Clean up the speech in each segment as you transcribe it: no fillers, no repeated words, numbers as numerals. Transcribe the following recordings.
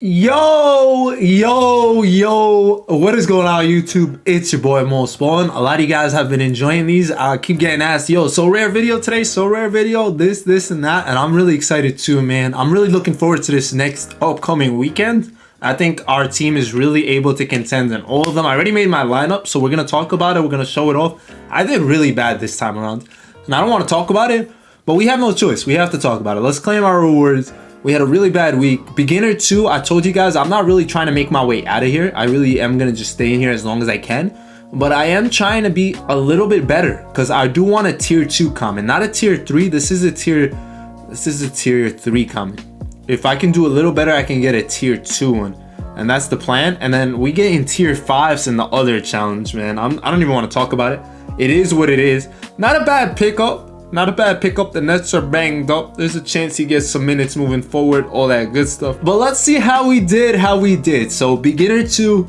Yo, what is going on YouTube? It's your boy Mosballin. A lot of you guys have been enjoying these. I keep getting asked, yo, so rare video today, so rare video, this and that, and I'm really excited too, man. I'm really looking forward to this next upcoming weekend. I think our team is really able to contend in all of them. I already made my lineup, so we're gonna talk about it, we're gonna show it off. I did really bad this time around, and I don't want to talk about it, but we have no choice. We have to talk about it. Let's claim our rewards. We had a really bad week. Beginner 2, I told you guys, I'm not really trying to make my way out of here. I really am going to just stay in here as long as I can. But I am trying to be a little bit better because I do want a tier 2 comment. Not a tier 3. This is a tier 3 comment. If I can do a little better, I can get a tier 2 one. And that's the plan. And then we get in tier 5s in the other challenge, man. I don't even want to talk about it. It is what it is. Not a bad pickup. Not a bad pickup. The nets are banged up. There's a chance he gets some minutes moving forward, all that good stuff. But let's see how we did. So beginner 2,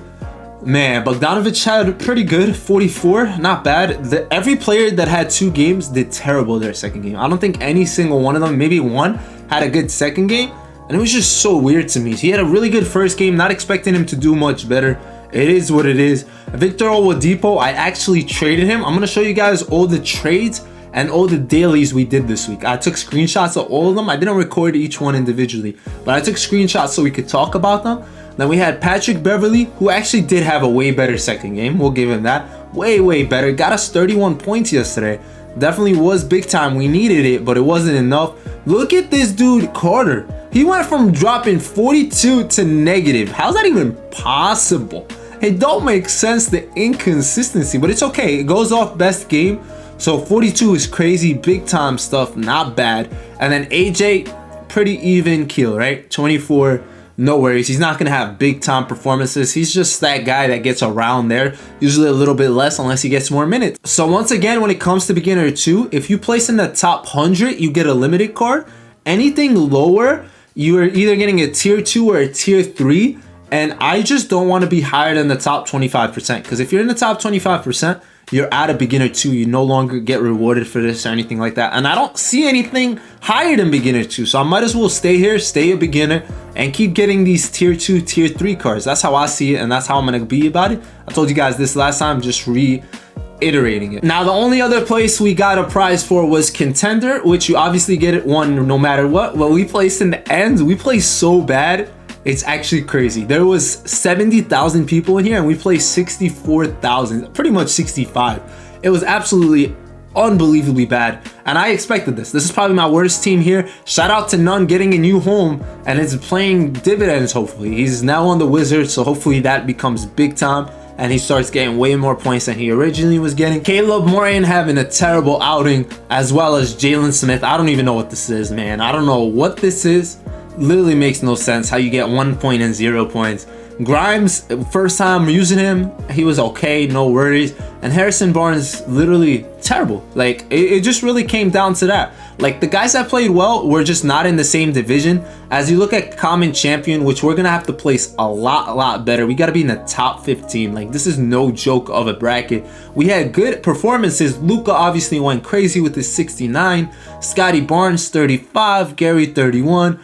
man, Bogdanovic had pretty good, 44, not bad. Every player that had 2 games did terrible their second game. I don't think any single one of them, maybe one, had a good second game. And it was just so weird to me. He had a really good first game, not expecting him to do much better. It is what it is. Victor Oladipo, I actually traded him. I'm going to show you guys all the trades and all the dailies we did this week. I took screenshots of all of them. I didn't record each one individually, but I took screenshots so we could talk about them. Then we had Patrick Beverly, who actually did have a way better second game. We'll give him that. Way better. Got us 31 points yesterday. Definitely was big time. We needed it, but it wasn't enough. Look at this dude, Carter. He went from dropping 42 to negative. How's that even possible? It don't make sense, the inconsistency, but it's okay. It goes off best game. So 42 is crazy, big time stuff, not bad. And then AJ, pretty even keel, right? 24, no worries. He's not gonna have big time performances. He's just that guy that gets around there, usually a little bit less unless he gets more minutes. So once again, when it comes to beginner 2, if you place in the top 100, you get a limited card. Anything lower, you are either getting a tier 2 or a tier 3. And I just don't want to be higher than the top 25%, because if you're in the top 25%, you're out of beginner 2. You no longer get rewarded for this or anything like that. And I don't see anything higher than beginner 2. So I might as well stay here, stay a beginner, and keep getting these tier 2, tier 3 cards. That's how I see it, and that's how I'm going to be about it. I told you guys this last time, just reiterating it. Now, the only other place we got a prize for was contender, which you obviously get it one no matter what. What we placed in the end, we placed so bad. It's actually crazy. There was 70,000 people in here and we played 64,000, pretty much 65. It was absolutely unbelievably bad. And I expected this. This is probably my worst team here. Shout out to Nunn getting a new home and it's playing dividends, hopefully. He's now on the Wizards, so hopefully that becomes big time and he starts getting way more points than he originally was getting. Caleb Moran having a terrible outing, as well as Jalen Smith. I don't even know what this is, man. I don't know what this is. Literally makes no sense how you get 1 point and 0 points. Grimes, first time using him, he was okay, no worries. And Harrison Barnes, literally terrible. Like, it just really came down to that. Like, the guys that played well were just not in the same division. As you look at common champion, which we're gonna have to place a lot better. We gotta be in the top 15. Like, this is no joke of a bracket. We had good performances. Luka obviously went crazy with his 69. Scotty Barnes, 35. Gary, 31.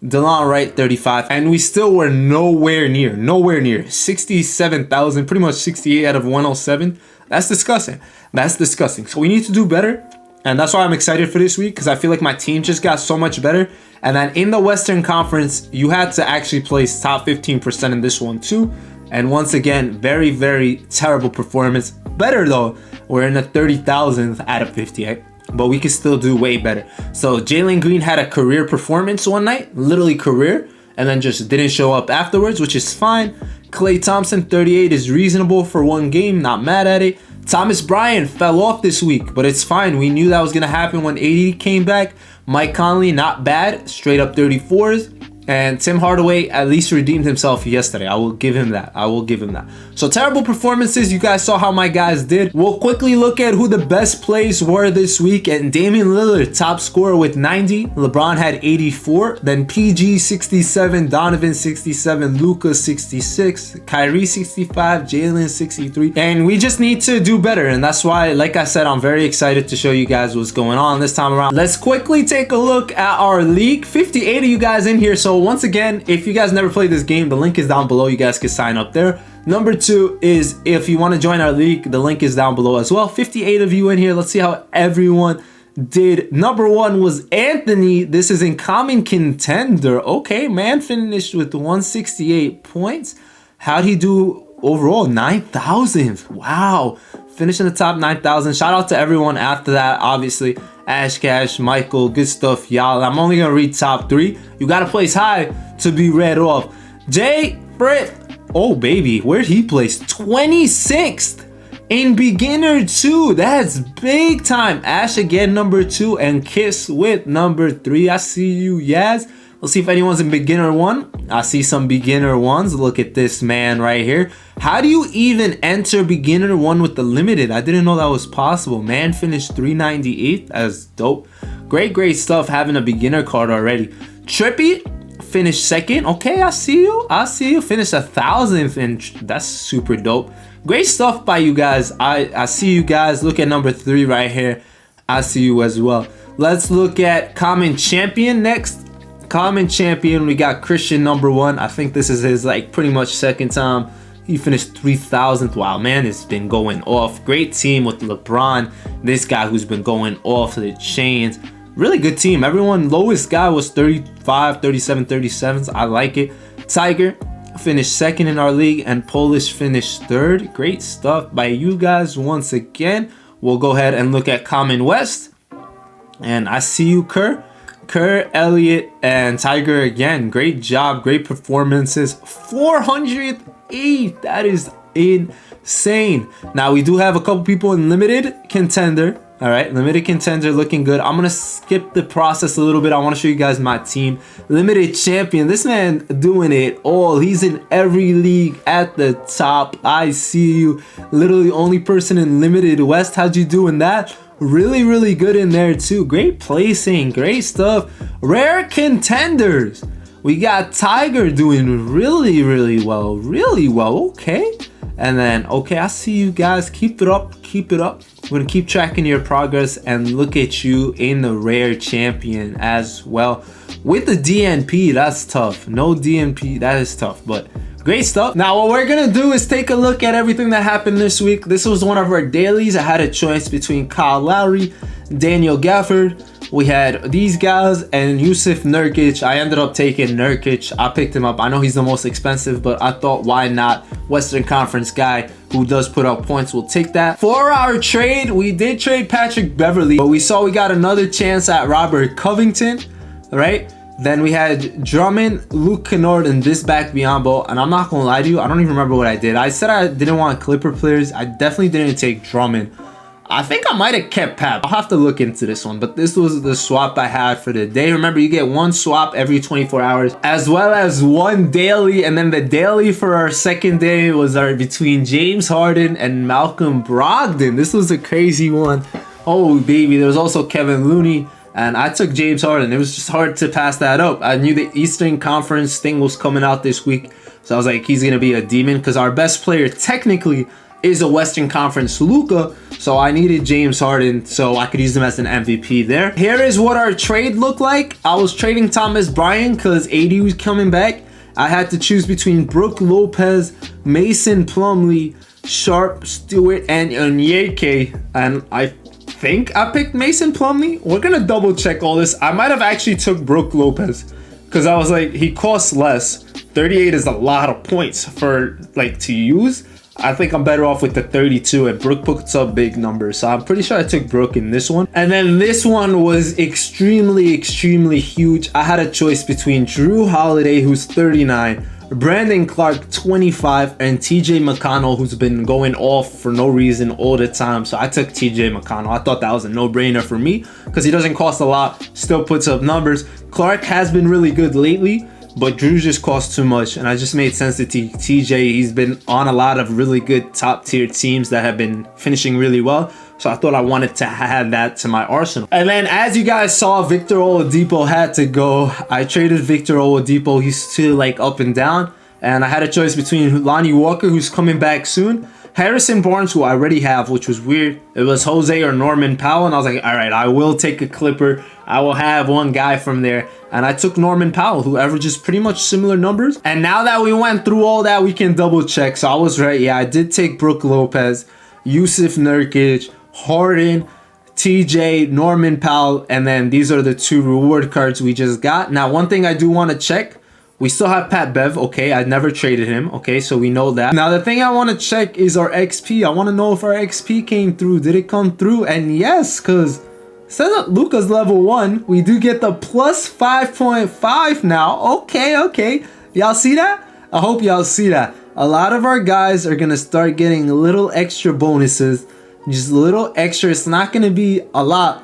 DeLon Wright, 35, and we still were nowhere near 67,000, pretty much 68 out of 107. That's disgusting. So we need to do better, and that's why I'm excited for this week, because I feel like my team just got so much better. And then in the Western Conference, you had to actually place top 15% in this one too. And once again, very terrible performance. Better though, we're in the 30,000th out of 58. But we could still do way better. So Jalen Green had a career performance one night, literally career, and then just didn't show up afterwards, which is fine. Klay Thompson, 38 is reasonable for one game, not mad at it. Thomas Bryant fell off this week, but it's fine. We knew that was going to happen when AD came back. Mike Conley, not bad, straight up 34s. And Tim Hardaway at least redeemed himself yesterday. I will give him that. So terrible performances. You guys saw how my guys did. We'll quickly look at who the best plays were this week. And Damian Lillard, top scorer with 90. LeBron had 84. Then PG 67. Donovan 67. Luka 66. Kyrie 65. Jalen 63. And we just need to do better. And that's why, like I said, I'm very excited to show you guys what's going on this time around. Let's quickly take a look at our league. 58 of you guys in here. So once again, if you guys never played this game, the link is down below. You guys can sign up there. Number 2 is if you want to join our league, the link is down below as well. 58 of you in here. Let's see how everyone did. Number 1 was Anthony. This is in Common Contender. Okay, man finished with 168 points. How'd he do overall? 9,000. Wow. Finished in the top 9,000. Shout out to everyone after that. Obviously, Ash Cash, Michael, good stuff, y'all. I'm only gonna read top 3. You gotta place high to be read off. Jay Britt. Oh baby, where'd he place? 26th in beginner 2. That's big time. Ash again, number 2, and Kiss with number 3. I see you, Yaz. Let's see if anyone's in beginner 1. I see some beginner 1s. Look at this man right here. How do you even enter beginner 1 with the limited? I didn't know that was possible. Man finished 398. That's dope. Great stuff having a beginner card already. Trippy finished 2nd. Okay, I see you. Finished 1,000th, and that's super dope. Great stuff by you guys. I see you guys. Look at number 3 right here. I see you as well. Let's look at Common Champion next. Common Champion, we got Christian number 1. I think this is his like pretty much 2nd time. He finished 3,000th. Wow, man, it's been going off. Great team with LeBron. This guy who's been going off the chains. Really good team. Everyone, lowest guy was 35, 37, 37s. I like it. Tiger finished 2nd in our league, and Polish finished 3rd. Great stuff by you guys once again. We'll go ahead and look at Common West. And I see you, Kerr, Elliott, and Tiger again. Great job, great performances. 408. That is insane. Now we do have a couple people in limited contender. All right, limited contender looking good. I'm gonna skip the process a little bit. I want to show you guys my team. Limited champion. This man doing it all. He's in every league at the top. I see you. Literally only person in limited West. How'd you do in that? Really good in there too. Great placing, great stuff. Rare contenders. We got Tiger doing really well. Okay. And then, okay, I see you guys. Keep it up. We're gonna keep tracking your progress and look at you in the rare champion as well. With the DNP, that's tough. No DNP, that is tough, but great stuff. Now what we're gonna do is take a look at everything that happened this week. This was one of our dailies. I had a choice between Kyle Lowry, Daniel Gafford. We had these guys and Yusuf Nurkic. I ended up taking Nurkic. I picked him up. I know he's the most expensive, but I thought, why not? Western Conference guy who does put up points. We'll take that. For our trade, we did trade Patrick Beverly, but we saw we got another chance at Robert Covington, right? Then we had Drummond, Luke Kennard, and this back Biombo. And I'm not gonna lie to you, I don't even remember what I did. I said I didn't want Clipper players. I definitely didn't take Drummond. I think I might have kept Pap. I'll have to look into this one, but this was the swap I had for the day. Remember, you get one swap every 24 hours, as well as one daily, and then the daily for our second day was between James Harden and Malcolm Brogdon. This was a crazy one. Oh, baby. There was also Kevin Looney, and I took James Harden. It was just hard to pass that up. I knew the Eastern Conference thing was coming out this week, so I was like, he's going to be a demon, because our best player technically is a Western Conference Luka, so I needed James Harden so I could use him as an MVP there. Here is what our trade looked like. I was trading Thomas Bryant because AD was coming back. I had to choose between Brook Lopez, Mason Plumlee, Sharp, Stewart, and Onyeka, and I think I picked Mason Plumlee. We're gonna double check all this. I might have actually took Brook Lopez because I was like, he costs less. 38 is a lot of points for like to use. I think I'm better off with the 32, and Brook puts up big numbers. So I'm pretty sure I took Brook in this one. And then this one was extremely huge. I had a choice between Drew Holiday, who's 39, Brandon Clark, 25, and TJ McConnell, who's been going off for no reason all the time. So I took TJ McConnell. I thought that was a no-brainer for me because he doesn't cost a lot, still puts up numbers. Clark has been really good lately, but Drew just costs too much, and I just made sense to TJ. He's been on a lot of really good top-tier teams that have been finishing really well, so I thought I wanted to add that to my arsenal. And then, as you guys saw, Victor Oladipo had to go. I traded Victor Oladipo. He's still like up and down, And I had a choice between Lonnie Walker, who's coming back soon, Harrison Barnes, who I already have, which was weird. It was Jose or Norman Powell, and I was like, all right, I will take a Clipper. I will have one guy from there. And I took Norman Powell, who averages pretty much similar numbers. And now that we went through all that, we can double check. So I was right. Yeah, I did take Brook Lopez, Yusuf Nurkic, Harden, TJ, Norman Powell, and then these are the 2 reward cards we just got. Now, one thing I do want to check, we still have Pat Bev, okay? I never traded him, okay? So we know that. Now, the thing I want to check is our XP. I want to know if our XP came through. Did it come through? And yes, because it says that Luka's level 1. We do get the plus 5.5 now. Okay. Y'all see that? I hope y'all see that. A lot of our guys are going to start getting little extra bonuses. Just a little extra. It's not going to be a lot,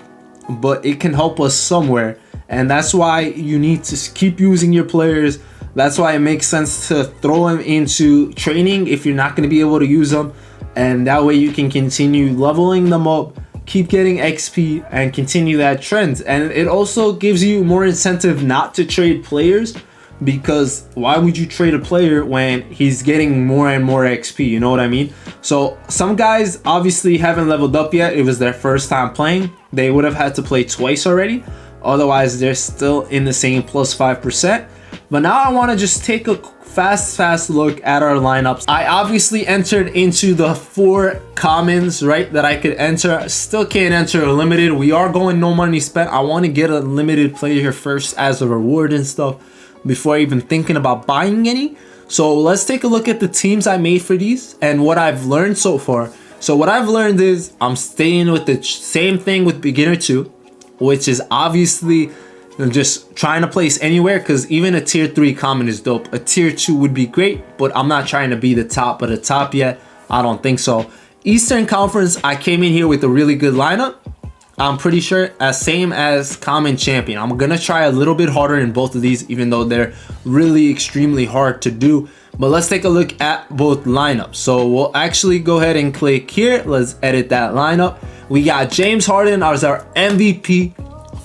but it can help us somewhere. And that's why you need to keep using your players. That's why it makes sense to throw them into training if you're not going to be able to use them. And that way you can continue leveling them up, keep getting XP, and continue that trend. And it also gives you more incentive not to trade players, because why would you trade a player when he's getting more and more XP? You know what I mean? So some guys obviously haven't leveled up yet. It was their first time playing. They would have had to play twice already. Otherwise, they're still in the same plus 5%. But now I want to just take a fast look at our lineups. I obviously entered into the 4 commons, right, that I could enter. Still can't enter a limited. We are going no money spent. I want to get a limited player here first as a reward and stuff before even thinking about buying any. So let's take a look at the teams I made for these and what I've learned so far. So what I've learned is I'm staying with the same thing with beginner 2, which is obviously just trying to place anywhere, because even a tier 3 common is dope. A tier 2 would be great, but I'm not trying to be the top of the top yet. I don't think so. Eastern Conference, I came in here with a really good lineup. I'm pretty sure same as common champion. I'm gonna try a little bit harder in both of these, even though they're really extremely hard to do. But let's take a look at both lineups. So we'll actually go ahead and click here. Let's edit that lineup. We got James Harden as our MVP,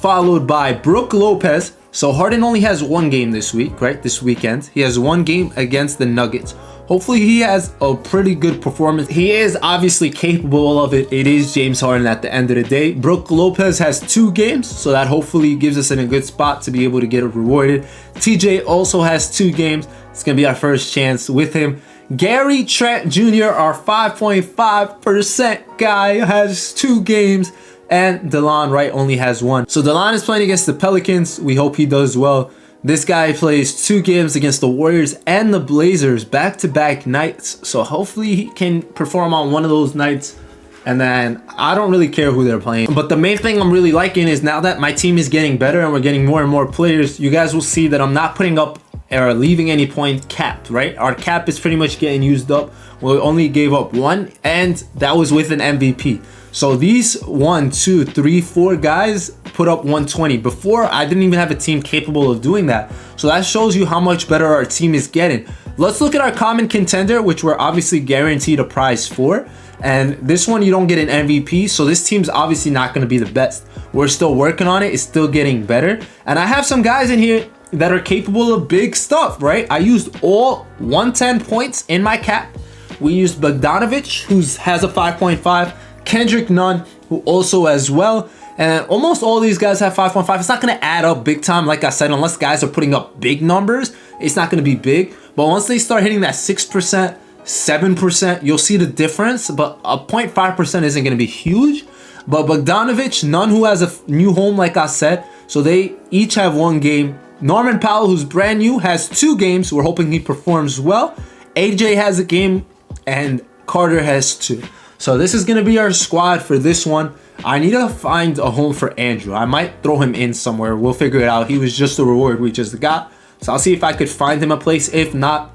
followed by Brook Lopez. So Harden only has 1 game this week, right? This weekend. He has 1 game against the Nuggets. Hopefully he has a pretty good performance. He is obviously capable of it. It is James Harden at the end of the day. Brook Lopez has 2 games, so that hopefully gives us in a good spot to be able to get rewarded. TJ also has 2 games. It's going to be our first chance with him. Gary Trent Jr., our 5.5% guy, has 2 games. And Delon Wright only has 1. So Delon is playing against the Pelicans. We hope he does well. This guy plays 2 games against the Warriors and the Blazers back-to-back nights. So hopefully he can perform on one of those nights. And then I don't really care who they're playing. But the main thing I'm really liking is now that my team is getting better and we're getting more and more players, you guys will see that I'm not putting up or leaving any point capped, right? Our cap is pretty much getting used up. We only gave up 1, and that was with an MVP. So these 1, 2, 3, 4 guys put up 120. Before, I didn't even have a team capable of doing that. So that shows you how much better our team is getting. Let's look at our common contender, which we're obviously guaranteed a prize for. And this one, you don't get an MVP. So this team's obviously not going to be the best. We're still working on it. It's still getting better. And I have some guys in here that are capable of big stuff, right? I used all 110 points in my cap. We used Bogdanovic, who has a 5.5. Kendrick Nunn, who also as well. And almost all these guys have 5.5. It's not going to add up big time, like I said, unless guys are putting up big numbers. It's not going to be big. But once they start hitting that 6%, 7%, you'll see the difference. But a 0.5% isn't going to be huge. But Bogdanovic, Nunn, who has a new home, like I said. So they each have 1 game. Norman Powell, who's brand new, has 2 games. We're hoping he performs well. AJ has a game, and Carter has 2. So this is going to be our squad for this one. I need to find a home for Andrew. I might throw him in somewhere. We'll figure it out. He was just a reward we just got. So I'll see if I could find him a place. If not,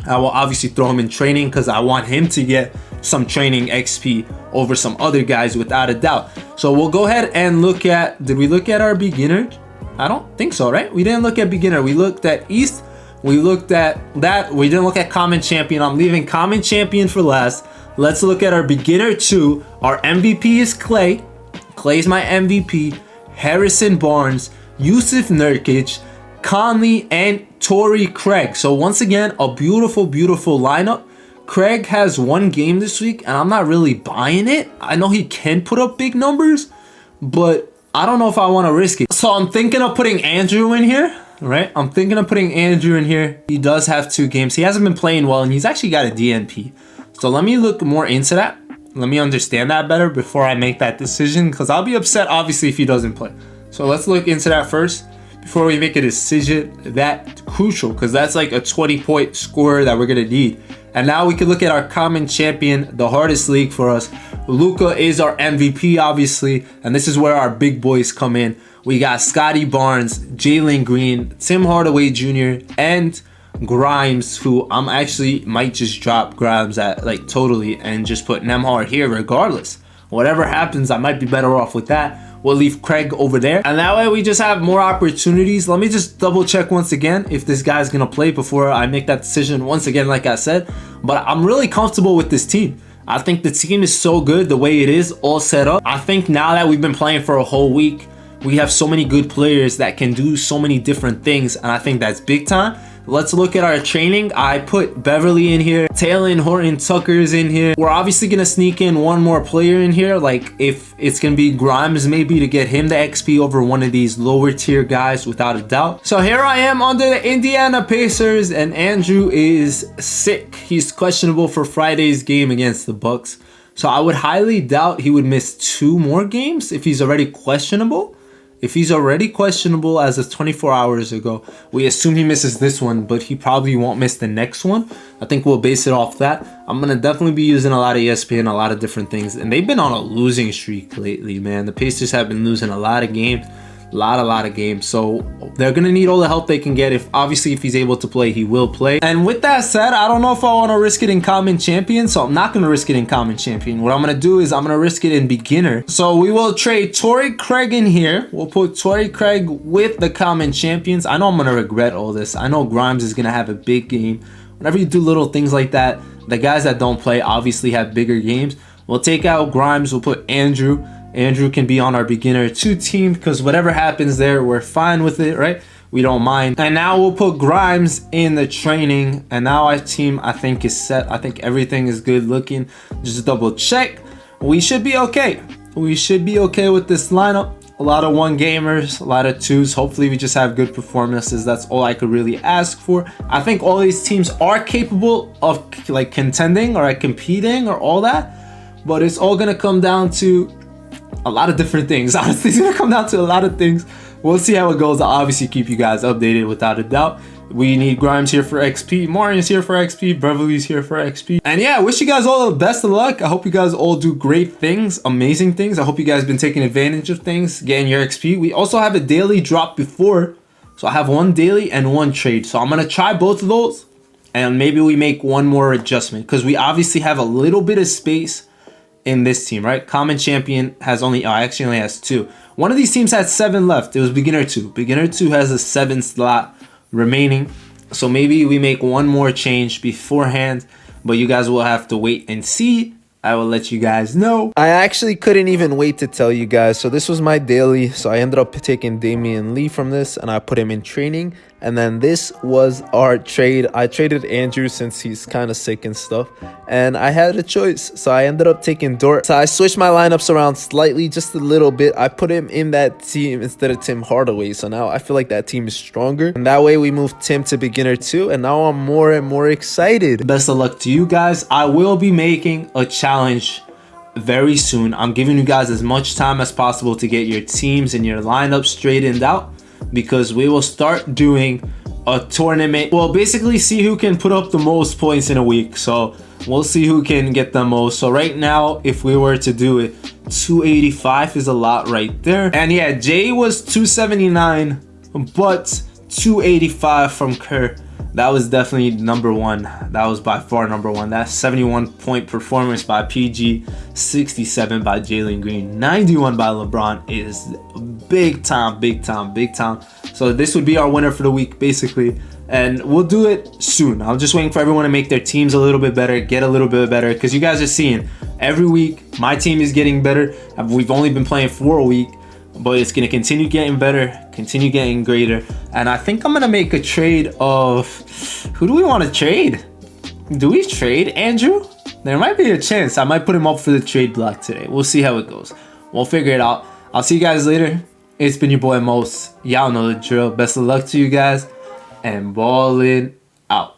I will obviously throw him in training, because I want him to get some training XP over some other guys without a doubt. So we'll go ahead and look at, did we look at our beginner? I don't think so, right? We didn't look at beginner. We looked at East. We looked at that. We didn't look at common champion. I'm leaving common champion for last. Let's look at our beginner 2. Our MVP is Clay. Clay's my MVP. Harrison Barnes, Yusuf Nurkic, Conley, and Torrey Craig. So once again, a beautiful, beautiful lineup. Craig has one game this week, and I'm not really buying it. I know he can put up big numbers, but I don't know if I want to risk it. So I'm thinking of putting Andrew in here, right? I'm thinking of putting Andrew in here. He does have 2 games. He hasn't been playing well, and he's actually got a DNP. So let me look more into that. Let me understand that better before I make that decision, because I'll be upset, obviously, if he doesn't play. So let's look into that first before we make a decision that crucial, because that's like a 20-point scorer that we're going to need. And now we can look at our common champion, the hardest league for us. Luka is our MVP, obviously, and this is where our big boys come in. We got Scotty Barnes, Jalen Green, Tim Hardaway Jr., and Grimes, who I'm actually might just drop Grimes at like totally and just put Nemhard here regardless. Whatever happens, I might be better off with that. We'll leave Craig over there, and that way we just have more opportunities. Let me just double check once again if this guy's gonna play before I make that decision once again, like I said. But I'm really comfortable with this team. I think the team is so good the way it is all set up. I think now that we've been playing for a whole week, we have so many good players that can do so many different things, and I think that's big time. Let's look at our training. I put Beverly in here. Taylor Horton Tucker's in here. We're obviously going to sneak in one more player in here. Like if it's going to be Grimes maybe to get him the XP over one of these lower tier guys without a doubt. So here I am under the Indiana Pacers, and Andrew is sick. He's questionable for Friday's game against the Bucks. So I would highly doubt he would miss 2 more games if he's already questionable. If he's already questionable as of 24 hours ago, we assume he misses this one, but he probably won't miss the next one. I think we'll base it off that. I'm going to definitely be using a lot of ESPN, a lot of different things. And they've been on a losing streak lately, man. The Pacers have been losing a lot of games. A lot of games. So they're going to need all the help they can get. Obviously, if he's able to play, he will play. And with that said, I don't know if I want to risk it in common champion. So I'm not going to risk it in common champion. What I'm going to do is I'm going to risk it in beginner. So we will trade Torrey Craig in here. We'll put Torrey Craig with the common champions. I know I'm going to regret all this. I know Grimes is going to have a big game. Whenever you do little things like that, the guys that don't play obviously have bigger games. We'll take out Grimes. We'll put Andrew. Andrew can be on our beginner 2 team, because whatever happens there, we're fine with it, right? We don't mind. And now we'll put Grimes in the training, and now our team I think is set. I think everything is good looking. Just double check. We should be okay. We should be okay with this lineup. A lot of 1 gamers, a lot of 2s. Hopefully we just have good performances. That's all I could really ask for. I think all these teams are capable of like contending or competing or all that, but it's all gonna come down to a lot of different things. Honestly, it's gonna come down to a lot of things. We'll see how it goes. I'll obviously keep you guys updated without a doubt. We need Grimes here for XP, Martin's here for XP, Beverly's here for XP. And yeah, I wish you guys all the best of luck. I hope you guys all do great things, amazing things. I hope you guys been taking advantage of things, getting your XP. We also have a daily drop before. So I have 1 daily and 1 trade. So I'm gonna try both of those, and maybe we make 1 more adjustment, because we obviously have a little bit of space in this team, right? Common champion has only, actually only has 2. One of these teams had 7 left. It was beginner 2. Beginner 2 has a 7 slot remaining. So maybe we make 1 more change beforehand, but you guys will have to wait and see. I will let you guys know. I actually couldn't even wait to tell you guys. So this was my daily. So I ended up taking Damian Lee from this, and I put him in training. And then this was our trade. I traded Andrew since he's kind of sick and stuff, and I had a choice. So I ended up taking Dort. So I switched my lineups around slightly, just a little bit. I put him in that team instead of Tim Hardaway. So now I feel like that team is stronger. And that way we moved Tim to beginner 2. And now I'm more and more excited. Best of luck to you guys. I will be making a challenge very soon. I'm giving you guys as much time as possible to get your teams and your lineups straightened out, because we will start doing a tournament. We'll basically see who can put up the most points in a week. So we'll see who can get the most. So right now, if we were to do it, 285 is a lot right there. And yeah, Jay was 279, but 285 from Kerr. That was definitely number 1. That was by far number 1. That 71-point performance by PG, 67 by Jalen Green, 91 by LeBron is big time, big time, big time. So this would be our winner for the week, basically. And we'll do it soon. I'm just waiting for everyone to make their teams a little bit better, get a little bit better, because you guys are seeing every week my team is getting better. We've only been playing for a week, but it's gonna continue getting better, continue getting greater. And I think I'm gonna make a trade of, who do we want to trade? Do we trade Andrew? There might be a chance I might put him up for the trade block today. We'll see how it goes. We'll figure it out. I'll see you guys later. It's been your boy Mos. Y'all know the drill. Best of luck to you guys, and ballin' out.